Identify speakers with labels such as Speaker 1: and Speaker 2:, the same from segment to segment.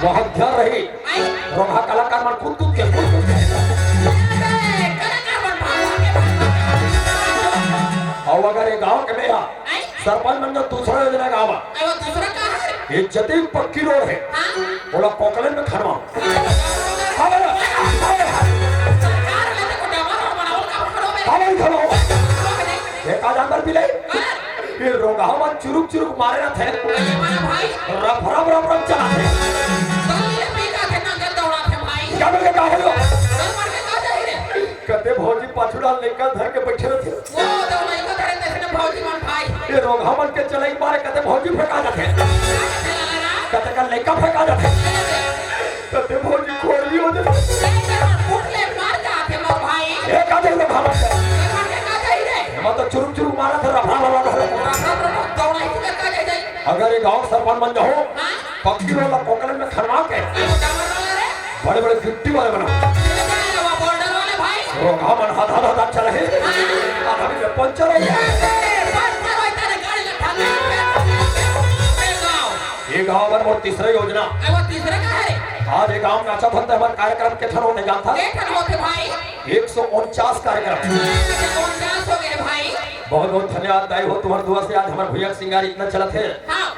Speaker 1: बहुत ध्यान रही रोहा कलाकार मन कूद कूद के और अगर ये गांव के मेरा सरपंच मन जो दूसरा योजना गाँव ये जतिन पक्की रोड है बोला कोकलन में खड़वा देखा जानवर भी ले फिर रोगा मन चुरुक चुरुक मारे ना थे रफ रफ रफ रफ चला थे क्या बोले क्या हो कहते भौजी पाछुड़ा लेकर धर के बैठे थे ये रोगा मन के चले मारे कहते भौजी फेंका जाते कहते का लेका फेंका जाते कहते भौजी खोरी हो जाते ये का दे रोगा मन मैं तो चुरुक चुरुक मारा था रफा रफा अगर ये गांव सरपंच बन जाओ पक्की वाला कोकलन में खनवा के बड़े बड़े गिट्टी वाले बना रोगा मन हाथ हाथ हाथ चल रहे अभी में पंचर हो ये गांव में और तीसरा योजना आज ये गांव में अच्छा बनता है हमारे कार्यक्रम के ठन होने जाता 149 कार्यक्रम बहुत बहुत धन्यवाद दाई हो तुम्हारे दुआ से आज हमारे भैया सिंगार इतना चला थे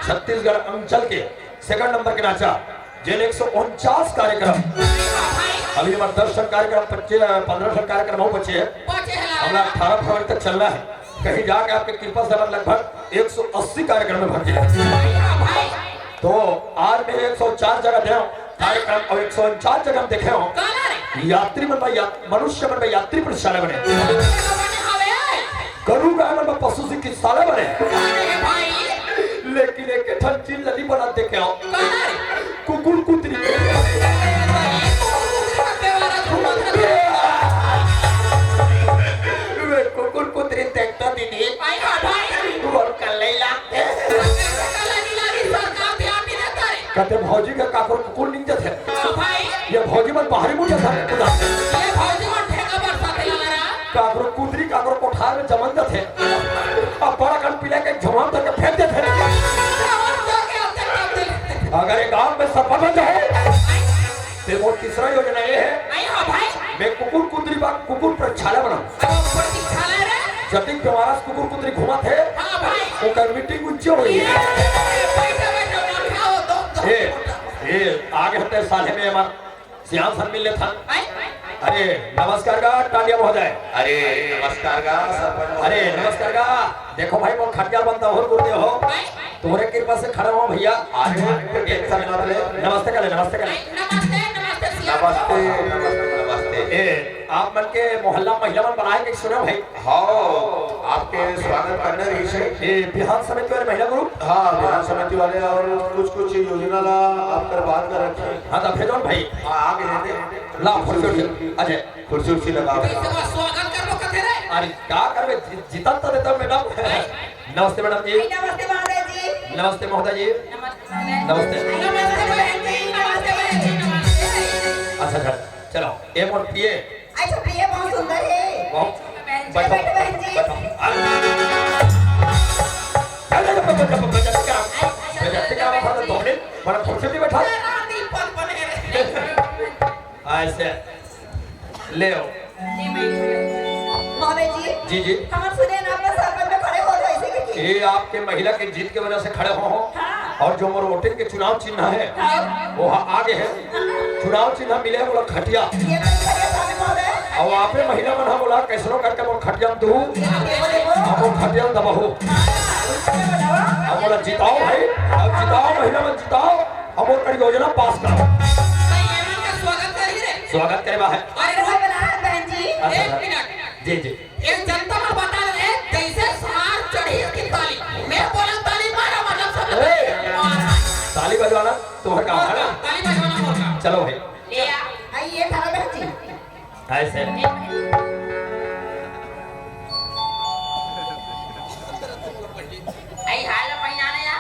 Speaker 1: छत्तीसगढ़ अंचल के सेकंड नंबर के नाचा जेल 149 कार्यक्रम अभी हमारे 10 कार्यक्रम 15 कार्यक्रम हो बचे हैं हमारा 18 फरवरी तक चल रहा है कहीं जाके आपके कृपा से लगभग 180 कार्यक्रम में भर गया तो आज मेरे 104 जगह दे कार्यक्रम और 149 जगह देखे हो यात्री मन मनुष्य मन में यात्री प्रशाला बने गरु गाय मन में पशु चिकित्सालय बने लेकिन एक ठन चीज नहीं बना देखे हो कुकुर कुतरी कुकुर कुतरी देखता दीदी और कल लागते कहते भौजी का काकुर कुकुर नहीं थे ये भौजी मन बाहरी मुझे था काकुर कुतरी काकुर कोठार में जमन थे अब बड़ा कन पिला के जवान तक फेंक देते अगर ये गांव में सरपंच है तो वो तीसरा योजना ये है मैं कुकुर कुतरी बा कुकुर प्रक्षालय बनाऊं जतिन हमारा कुकुर कुतरी घुमा थे वो कर मीटिंग उच्च हुई ये आगे हफ्ते साल में हमारा सियान सन मिलने था अरे नमस्कार का टालिया महोदय
Speaker 2: अरे नमस्कार का
Speaker 1: अरे नमस्कार का देखो भाई वो खटिया बनता हो गुरुदेव हो तुम्हारे कृपा से खड़ा हो भैया नमस्ते करे नमस्ते करे
Speaker 2: नमस्ते नमस्ते
Speaker 1: ए आप मन के मोहल्ला महिला मन बनाए के सुनो भाई
Speaker 2: हाँ आपके स्वागत करने रही से
Speaker 1: ये बिहार समिति वाले महिला ग्रुप
Speaker 2: हाँ बिहार समिति वाले और कुछ योजना ला आप कर बात कर रखे
Speaker 1: हाँ तो भेजो भाई
Speaker 2: हाँ आगे दे
Speaker 1: ला कुर्सी अजय
Speaker 2: कुर्सी उर्सी लगा
Speaker 3: स्वागत करबो कथे रे
Speaker 1: अरे क्या करबे जीता तो देता मैडम नमस्ते मैडम जी
Speaker 3: नमस्ते महोदय जी
Speaker 1: नमस्ते महोदय जी नमस्ते
Speaker 3: नमस्ते बहन जी नमस्ते बहन जी नमस्ते
Speaker 1: अच्छा अच्छा चलो ए मोर पिए
Speaker 3: अच्छा प्रिय बहुत सुंदर है
Speaker 1: बहुत
Speaker 3: बैठो बहन जी
Speaker 1: ऐसे ले आओ
Speaker 3: महोदय जी
Speaker 1: जी जी
Speaker 3: हम सुने ना अपने सरपंच में खड़े हो ऐसे कि
Speaker 1: ये आपके महिला की जीत की वजह से खड़े हो और जो मोर वोटिंग के चुनाव चिन्ह है वो आगे है चुनाव चिन्ह मिले बोला खटिया
Speaker 3: ये खड़े सामने महोदय
Speaker 1: और आपे महिला मन बोला कैसनो करके मोर खटिया दू हम वो खटिया दबाओ अब बोला जिताओ भाई अब जिताओ महिला मन जिताओ अब वो कर योजना पास करो
Speaker 3: स्वागत करी रे
Speaker 1: स्वागत करे बा है
Speaker 3: अरे रोए बना बहन जी
Speaker 1: एक
Speaker 3: मिनट
Speaker 1: जी जी
Speaker 3: एक जनता में बता रहे जैसे समार चढ़ी की ताली मैं बोला ताली मारा मतलब सब
Speaker 1: ताली बजवाना तुम्हारा काम है ना
Speaker 3: ताली बजाना होगा
Speaker 1: चलो भाई
Speaker 3: ये आइए खड़ा बहन जी
Speaker 1: ऐसे
Speaker 3: आई हाल पहियाने या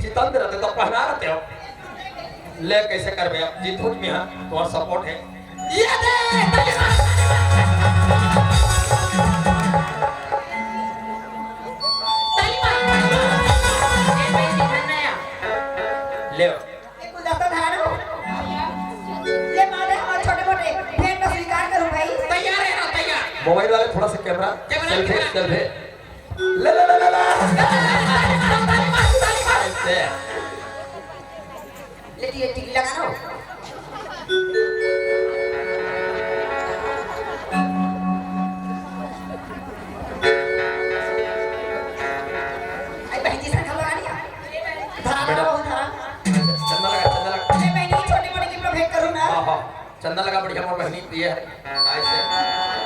Speaker 1: जितंद रहते तो पहना रहते हो ले कैसे कर भैया जीतूज में हाँ तुम्हारा सपोर्ट है
Speaker 3: ये दे ताली मार ये भाई जी बनना या
Speaker 1: मोबाइल वाले थोड़ा सा camera
Speaker 3: camera,
Speaker 1: selfie
Speaker 3: camera.
Speaker 1: Selfie ले ले ले ले ले ऐसे
Speaker 3: लेकिन ये टिक लगाना हो आई बहन जी से लगा लिया धरा
Speaker 1: मैडम।
Speaker 3: लगा धरा
Speaker 1: चंदा लगा
Speaker 3: मैं बहन जी छोटी मोटी की भेंट करूं ना
Speaker 1: हाँ हाँ चंदा लगा बढ़िया मोर बहनी प्रिय है ऐसे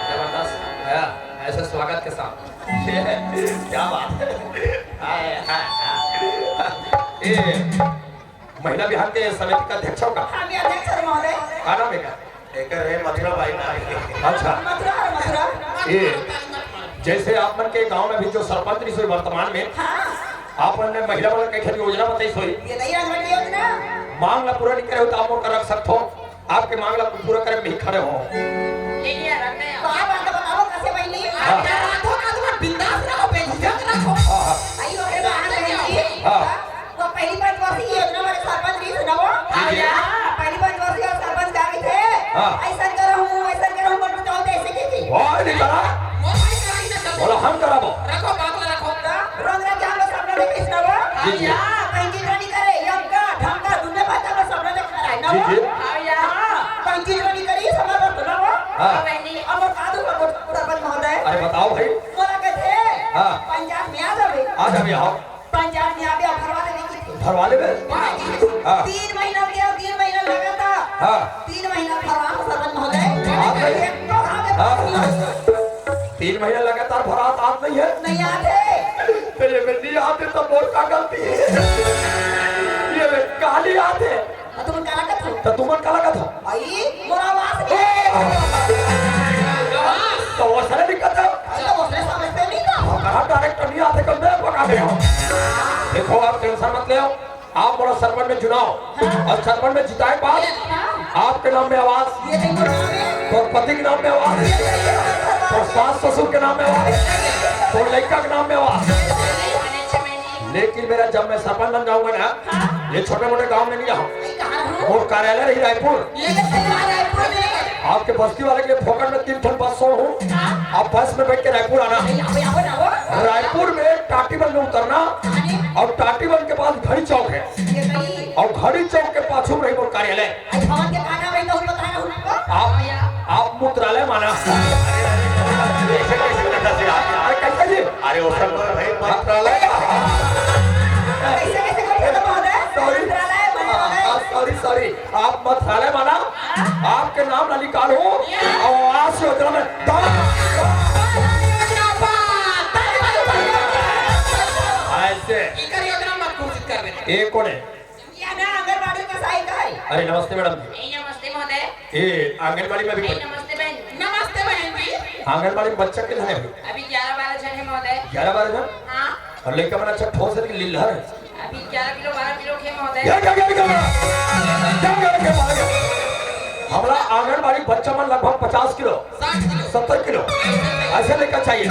Speaker 1: जबरदस्त है ऐसे स्वागत के साथ ये क्या बात है हाय हाय ये महिला विभाग के समिति का अध्यक्ष होगा
Speaker 3: हम भी अध्यक्ष हैं महोदय
Speaker 1: का नाम है क्या
Speaker 2: एक है मथुरा भाई ना
Speaker 1: अच्छा
Speaker 3: मथुरा
Speaker 1: ये जैसे आप मन के गांव में भी जो सरपंच रही सोई वर्तमान में
Speaker 3: हाँ
Speaker 1: आपने महिला वर्ग के खेल योजना बताई सोई
Speaker 3: ये नहीं रंग योजना
Speaker 1: मांग ला पूरा नहीं करे हो तो आप वो कर रख सकते हो आपके मांग ला पूरा करे में ही खड़े हो
Speaker 3: तो आप आगे बताओ कैसे पहली
Speaker 1: हाँ।
Speaker 3: आप रातों का तुम बिंदास रहो बेझिझक रहो
Speaker 1: हाँ हाँ
Speaker 3: आई ओके बाहर बहन जी
Speaker 1: हाँ।
Speaker 3: वो पहली पंचवर्षीय योजना वाले सरपंच जी सुनाओ
Speaker 1: जी, जी।
Speaker 3: पहली पंचवर्षीय और सरपंच का भी थे
Speaker 1: हाँ।
Speaker 3: ऐसा करो मत बताओ तो ऐसे की थी
Speaker 1: वाह नहीं करा बोला हम कराबो
Speaker 3: रखो बात रखो रंग रंग हम लोग सबने देखे सुनाओ
Speaker 1: जी, जी।
Speaker 3: पंची ड्रानी करे यमका ढमका दुनिया बात हम लोग सबने देख रहा है ना
Speaker 1: जी, जी।
Speaker 3: पंची ड्रानी करी समझ लो सुनाओ
Speaker 1: हाँ।
Speaker 3: अब वो कादू का सरपंच महोदय
Speaker 1: अरे बताओ भाई
Speaker 3: बोला के थे
Speaker 1: हाँ।
Speaker 3: पंजाब में आ जावे
Speaker 1: आज अभी आओ
Speaker 3: पंजाब में आवे भरवा देने की थी
Speaker 1: घर वाले में हाँ।
Speaker 3: 3 महीना गया 3 महीना लगा था
Speaker 1: हाँ
Speaker 3: 3 महीना भरवा सरपंच महोदय
Speaker 1: हाँ भाई।
Speaker 3: एक तो हमें
Speaker 1: हाँ 3 महीने लगातार भरात आप नहीं है
Speaker 3: नहीं आते
Speaker 1: तेरे में नहीं आते तो मोर का गलती है ये में काली आते
Speaker 3: तुम काला का था
Speaker 1: तो तुम काला का था
Speaker 3: भाई मोरा आवाज नहीं
Speaker 1: तो वो सारे दिक्कत है
Speaker 3: तो उसने समझते नहीं था
Speaker 1: कहा डायरेक्टर नहीं आते कल मैं पका दे देखो आप टेंशन मत ले आप बड़ा सरपंच में चुनाव और सरपंच में जिताए बाद आपके नाम में आवाज
Speaker 3: ये नहीं बोल रहे
Speaker 1: और पति के नाम में आवाज और सास ससुर के नाम में आवाज और लड़का के नाम में आवाज लेकिन मेरा जब मैं सरपंच बन जाऊंगा ना ये छोटे मोटे गांव में नहीं आऊँ और कार्यालय रही रायपुर आपके बस्ती वाले के लिए फोकट में 3 टन बस हूँ आप बस में बैठ के रायपुर आना रायपुर में टाटीबंद में उतरना और टाटीबंद के पास घड़ी चौक है और घड़ी चौक के पाछू रही वो कार्यालय आप मूत्रालय माना अरे कैसे जी
Speaker 2: अरे वो सब भाई मंत्रालय
Speaker 1: सॉरी आप मंत्रालय माना आपके नाम ना निकालो और आवास योजना में ऐसे एक कौन है अरे नमस्ते मैडम जी ये आंगनबाड़ी में भी
Speaker 3: नमस्ते बहन जी
Speaker 1: आंगनबाड़ी में बच्चा कितना है
Speaker 3: अभी 11-12 जन है महोदय
Speaker 1: 11-12 जन
Speaker 3: हाँ
Speaker 1: और लेकर मैंने अच्छा ठोस है कि लीलहर है
Speaker 3: अभी 11 किलो 12 किलो के महोदय
Speaker 1: हमारा आंगनबाड़ी बच्चा मन लगभग 50 किलो
Speaker 3: 60 किलो
Speaker 1: 70 किलो ऐसे लेकर चाहिए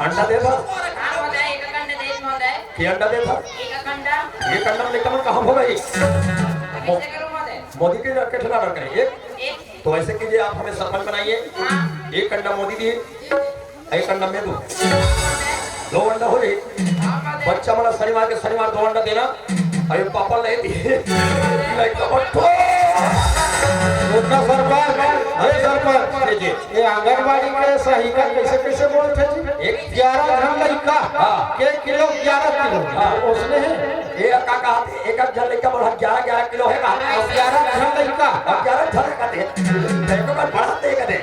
Speaker 1: अंडा दे था
Speaker 3: हाँ महोदय एक अखंड देश महोदय
Speaker 1: कि अंडा दे था
Speaker 3: एक अखंड
Speaker 1: ये अंडा लेकर मन कहाँ होगा ये
Speaker 3: कैसे करूं महोदय
Speaker 1: मोदी के के ठिकाना रख रहे हैं
Speaker 3: एक
Speaker 1: तो ऐसे कीजिए आप हमें सरपंच बनाइए
Speaker 3: हाँ
Speaker 1: एक अंडा मोदी दिए एक अंडा मैं दूं 2 अंडा हो रही बच्चा वाला शनिवार के शनिवार 2 अंडा देना अरे पापा नहीं दिए
Speaker 2: उनका सरपंच अरे सरपंच
Speaker 1: जी
Speaker 2: ये आंगनबाड़ी के सही का कैसे कैसे बोलते जी
Speaker 1: एक
Speaker 2: 11 घन लड़का
Speaker 1: हाँ।
Speaker 2: के किलो 11 किलो
Speaker 1: हाँ।
Speaker 2: उसने है
Speaker 1: ये का कहा एक जन लेकर बढ़ा 11 किलो है
Speaker 2: और 11 घन लड़का
Speaker 1: अब 11 झल का दे देखो का बढ़ा दे का दे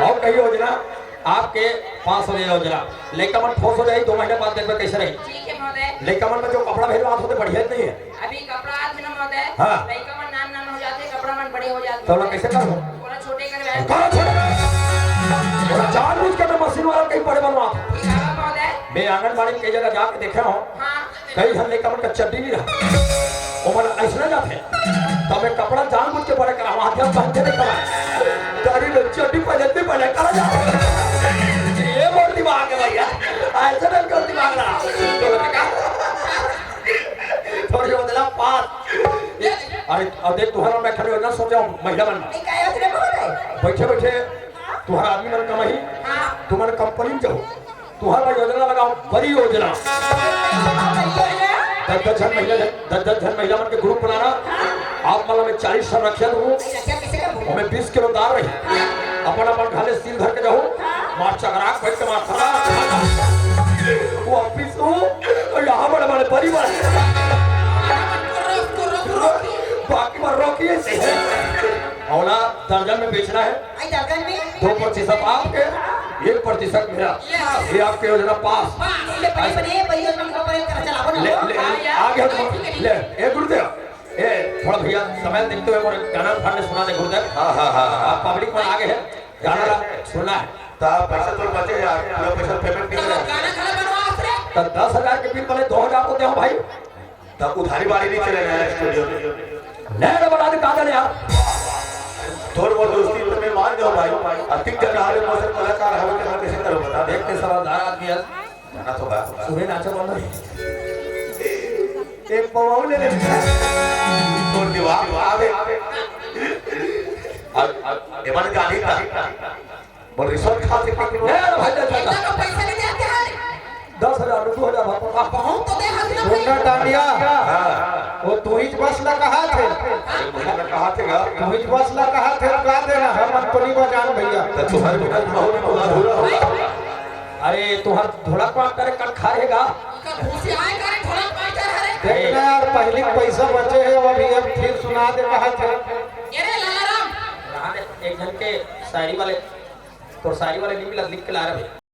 Speaker 1: और कही योजना आपके 500 योजना लेकर मन ठोस हो जाए 2 महीने बाद देखो कैसे रही
Speaker 3: ठीक है महोदय
Speaker 1: लेकर मन में जो कपड़ा भेजवा होते बढ़िया नहीं है
Speaker 3: अभी कपड़ा आज में महोदय
Speaker 1: हाँ।
Speaker 3: लड़का मन नान हो जाते कपड़ा मन बड़े हो जाते
Speaker 1: तो लोग कैसे करो
Speaker 3: थोड़ा छोटे कर
Speaker 1: करो छोटे जानबूझ के मैं मशीन वाला कहीं बड़े बनवा
Speaker 3: ठीक है महोदय
Speaker 1: मैं आंगनबाड़ी में कई जगह जाके देखा हूँ
Speaker 3: हाँ
Speaker 1: कई हल्ले का मन का चड्डी नहीं रहा वो मन ऐसा जाते तो मैं कपड़ा जानबूझ के बड़े करा हाथ पहनते नहीं करा गाड़ी में चड्डी पहनते पहले करा जा ये मोर दिमाग है भैया ऐसा नहीं कर दिमाग रहा तो मैंने कहा थोड़ी बदला पास अरे अब देख तुम्हारा मैं खड़े हो ना सोचा महिला बनना
Speaker 3: नहीं कहे उसने महोदय
Speaker 1: बैठे बैठे तुम्हारा आदमी मन कमाई
Speaker 3: हाँ
Speaker 1: तुम्हारे कंपनी में जाओ तुम्हारा योजना लगाओ बड़ी योजना 10 जन महिला मन के ग्रुप बनाना आप मतलब में 40 साल रखे तो
Speaker 3: क्या कैसे कर
Speaker 1: हमें 20 किलो दाल रही अपन अपन घाले सील धर के जाओ मार चकरा बैठ के मार खड़ा वो ऑफिस हो और यहाँ बड़े बड़े परिवार बाकी बार रोकिए से औला दर्जन में बेचना है
Speaker 3: आई दर्जन में
Speaker 1: 2% आपके 1% मेरा ये आपके योजना पास
Speaker 3: ले बने परियोजना को पर चलाओ ना
Speaker 1: ले आगे ले ए गुरुदेव ए थोड़ा भैया समय देखते हुए और गाना फाड़ने सुना दे गुरुदेव
Speaker 2: हाँ
Speaker 1: आप पब्लिक में आगे है गाना सुनना है
Speaker 2: तब पैसा तो बचे यार पूरा पैसा पेमेंट कर दे
Speaker 3: गाना खड़ा बनवा रे
Speaker 1: तो 10,000 के बिल बने 2,000 को दे भाई
Speaker 2: तब उधारी बारी नहीं चलेगा स्टूडियो में
Speaker 1: नहीं बना दे कागज यार
Speaker 2: थोड़ी बहुत दोस्ती तो मैं मान जाओ भाई अधिक जन हाल में मौसम कलाकार हमें क्या कैसे करो बता दे
Speaker 1: देखते समझदार आदमी है
Speaker 2: गाना तो गा
Speaker 1: सुबह नाचा बंद
Speaker 2: एक पवाऊ ले ले छोड़ दियो आवे अब एमन गाड़ी का बोल रिसोर्ट खाते के
Speaker 1: नहीं भाई
Speaker 3: इतना का पैसा नहीं देते हैं
Speaker 1: 10,000 2,000 भाई
Speaker 3: बहुत तो दे हाथ ना
Speaker 4: सुनना डांडिया
Speaker 2: हां
Speaker 4: वो तू ही बस ला कहा थे
Speaker 2: मैंने कहा थे
Speaker 4: तू ही बस ला कहा थे गा देना हम अंतोनी बजान भैया
Speaker 2: तो तुम्हारे दुकान में होने बोला धुरा
Speaker 1: अरे तुम्हारा थोड़ा काम करे कल खाएगा
Speaker 3: खुशी आए करे थोड़ा पैसा है
Speaker 4: देखना यार पहले पैसा बचे है अभी अब फिर सुना दे कहा थे
Speaker 3: अरे लालाराम
Speaker 1: एक जन के शायरी वाले तो शायरी वाले नहीं मिला लिख के ला रहे